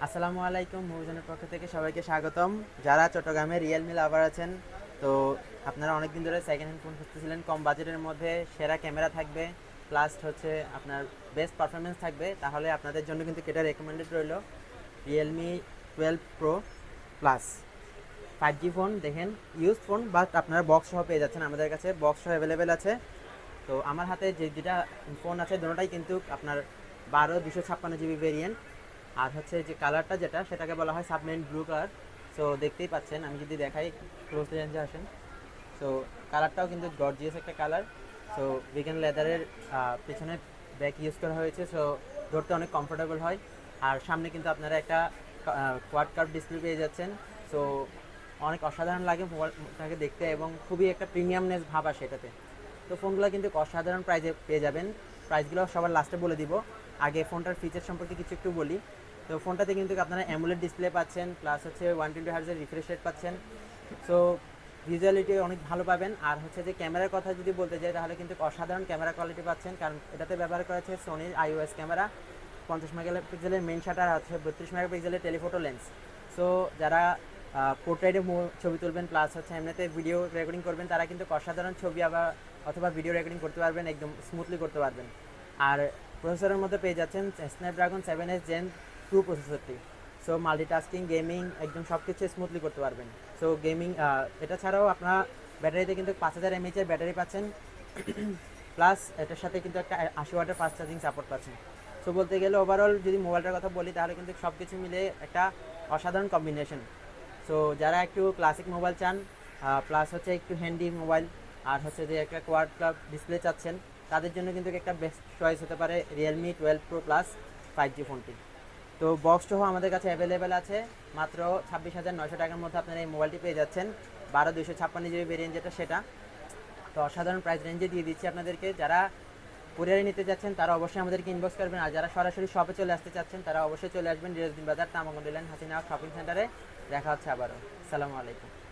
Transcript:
আসসালামু আলাইকুম, মুভিজনের পক্ষ থেকে সবাইকে স্বাগতম। যারা চট্টগ্রামে রিয়েলমি লাভার আছেন, তো আপনারা অনেকদিন ধরে সেকেন্ড হ্যান্ড ফোন খুঁজতেছিলেন, কম বাজেটের মধ্যে সেরা ক্যামেরা থাকবে, প্লাস হচ্ছে আপনার বেস্ট পারফরমেন্স থাকবে, তাহলে আপনাদের জন্য কিন্তু এটা রেকমেন্ডেড রইল Realme 12 pro plus 5G phone. দেখেন, ইউজ ফোন, বাট আপনারা বক্স সহ পেয়ে যাচ্ছেন, আমাদের কাছে বক্স সহ অ্যাভেলেবেল আছে। তো আমার হাতে যে যেটা ফোন আছে দুটোটাই কিন্তু আপনার 12 256 জিবি ভেরিয়েন্ট। আর হচ্ছে যে কালারটা যেটা, সেটাকে বলা হয় সাবমেরিন ব্লু কালার। সো দেখতেই পাচ্ছেন, আমি যদি দেখাই ক্লোজলি রেঞ্জে আসেন, সো কালারটাও কিন্তু গর্জিয়াস একটা কালার। সো ভিগান লেদারের পেছনে ব্যাক ইউজ করা হয়েছে, সো ধরতে অনেক কমফোর্টেবল হয়। আর সামনে কিন্তু আপনারা একটা কোয়াড কার্ভ ডিসপ্লে পেয়ে যাচ্ছেন। সো অনেক অসাধারণ লাগে ফোনটাকে দেখতে, এবং খুবই একটা প্রিমিয়ামনেস ভাব আসে এটাতে। তো ফোনগুলো কিন্তু অসাধারণ প্রাইজে পেয়ে যাবেন। প্রাইসগুলো সবার লাস্টে বলে দিব, আগে ফোনটার ফিচার সম্পর্কে কিছু একটু বলি। তো ফোনটাতে কিন্তু আপনারা অ্যামোলেড ডিসপ্লে পাচ্ছেন, প্লাস হচ্ছে 120 হার্জের রিফ্রেশ রেট পাচ্ছেন। সো ভিজুয়ালিটি অনেক ভালো পাবেন। আর হচ্ছে যে ক্যামেরার কথা যদি বলতে যাই, তাহলে কিন্তু অসাধারণ ক্যামেরা কোয়ালিটি পাচ্ছেন, কারণ এটাতে ব্যবহার করা হচ্ছে সোনির আইওএস ক্যামেরা। 50 মেগাপিক্সেলের মেইন শাটার আছে, 32 মেগাপিক্সেলের টেলিফোটো লেন্স। সো যারা পোর্ট্রেটে ছবি তুলবেন, প্লাস হচ্ছে এমনিতে ভিডিও রেকর্ডিং করবেন, তারা কিন্তু অসাধারণ ছবি আবার অথবা ভিডিও রেকর্ডিং করতে পারবেন, একদম স্মুথলি করতে পারবেন। আর প্রসেসরের মধ্যে পেয়ে যাচ্ছেন স্ন্যাপড্রাগন 7s Gen 2 প্রসেসরটি। সো মাল্টিটাস্কিং, গেমিং, একদম সব কিছু স্মুথলি করতে পারবেন। সো গেমিং, এটা ছাড়াও আপনার ব্যাটারিতে কিন্তু 5000 mAh ব্যাটারি পাচ্ছেন, প্লাস এটার সাথে কিন্তু একটা 80 ওয়াটের ফাস্ট চার্জিং সাপোর্ট পাচ্ছেন। সো বলতে গেলে ওভারঅল যদি মোবাইলটার কথা বলি, তাহলে কিন্তু সব কিছু মিলে একটা অসাধারণ কম্বিনেশন। সো যারা একটু ক্লাসিক মোবাইল চান, প্লাস হচ্ছে একটু হ্যান্ডি মোবাইল, আর হচ্ছে যে একটা কোয়াড কাপ ডিসপ্লে চাচ্ছেন, তাদের জন্য কিন্তু একটা বেস্ট চয়েস হতে পারে রিয়েলমি 12 প্রো প্লাস 5G ফোনটি। তো বক্স সহ আমাদের কাছে অ্যাভেলেবেল আছে, মাত্র 26,900 টাকার মধ্যে আপনারা এই মোবাইলটি পেয়ে যাচ্ছেন। 12 256 জিবি ভেরিয়েন্ট যেটা, সেটা তো অসাধারণ প্রাইস রেঞ্জে দিয়ে দিচ্ছি আপনাদেরকে। যারা কুরিয়ারে নিতে যাচ্ছেন তারা অবশ্যই আমাদেরকে ইনবক্স করবেন, আর যারা সরাসরি শপে চলে আসতে চাচ্ছেন তারা অবশ্যই চলে আসবেন, রিয়াজউদ্দিন বাজার, তামাকুন্ডু লাইন, হাসিনা শপিং সেন্টারে। দেখা হচ্ছে আবারও। আসসালামু আলাইকুম।